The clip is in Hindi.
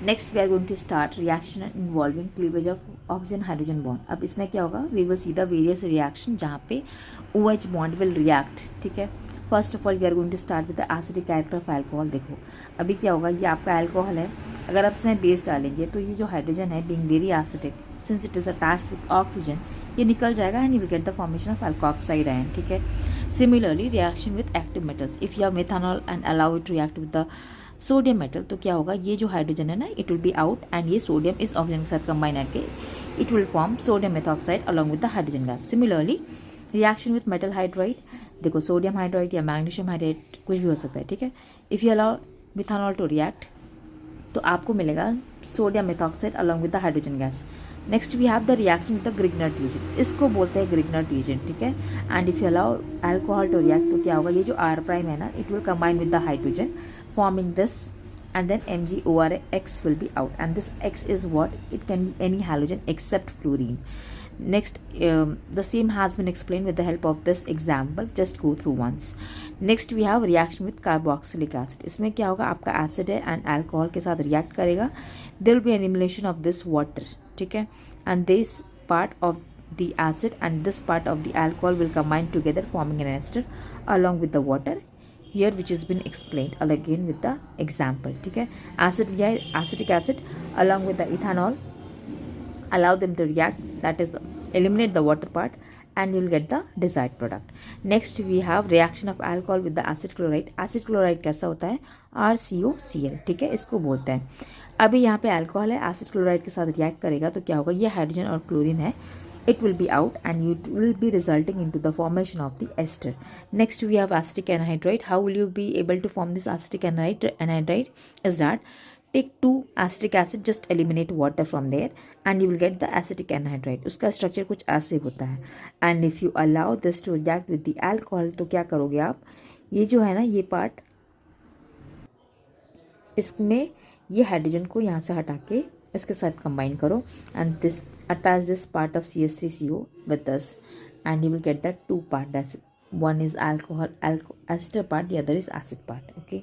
Next we are going to start reaction involving cleavage of oxygen hydrogen bond. अब इसमें क्या होगा, we will see the various reaction जहाँ पे OH बॉन्ड विल रिएक्ट. ठीक है, first of all we are going to start with the acidic character of alcohol. देखो अभी क्या होगा, ये आपका अल्कोहल है, अगर आप इसमें बेस डालेंगे तो ये जो हाइड्रोजन है being very acidic since it is attached with oxygen, ये निकल जाएगा and you will get the formation of alkoxide ion. ठीक है, similarly reaction with active metals, if you have methanol and allow it react with the sodium metal, तो क्या होगा, ये जो हाइड्रोजन है ना it will be out and ये सोडियम इस ऑक्सीजन के साथ कंबाइन करके it will form sodium methoxide along with the hydrogen gas. Similarly reaction with metal hydride, देखो सोडियम हाइड्राइड या मैग्नीशियम हाइड्राइड कुछ भी हो सकता है. ठीक है, if you allow methanol to react तो आपको मिलेगा sodium methoxide along with the hydrogen gas. Next we have the reaction with the Grignard agent, इसको बोलते हैं ग्रिग्नर्ट एजेंट. ठीक है, and if you allow alcohol to react तो क्या होगा, ये जो R प्राइम है ना it will combine with the hydrogen forming this and then MgORX will be out and this X is what, it can be any halogen except fluorine. Next the same has been explained with the help of this example, just go through once. Next we have reaction with carboxylic acid. इसमें क्या होगा, आपका acid है and alcohol के साथ react करेगा, there will be an elimination of this water. ठीक है, and this part of the acid and this part of the alcohol will combine together forming an ester along with the water here which has been explained again with the example. ठीक है, acid लिया है, acetic acid along with the ethanol, allow them to react, that is eliminate the water part and you will get the desired product. Next we have reaction of alcohol with the acid chloride. acid chloride कैसा होता है, RCOCl. ठीक है, इसको बोलते हैं. अभी यहाँ पे अल्कोहल है, एसिड क्लोराइड के साथ रिएक्ट करेगा तो क्या होगा, ये हाइड्रोजन और क्लोरीन है, it will be out and it will be resulting into the formation of the ester. Next we have acetic anhydride. How will you be able to form this acetic anhydride is that take 2 acetic acid, just eliminate water from there and you will get the acetic anhydride. उसका स्ट्रक्चर कुछ ऐसे होता है and if you allow this to react with the alcohol तो क्या करोगे आप, ये जो है ना ये पार्ट, इसमें ये हाइड्रोजन को यहाँ से हटा के इसके साथ कंबाइन करो and this attach this part of CH3CO with us and you will get that 2 part, that's one is alcohol ester part, the other is acid part. Okay.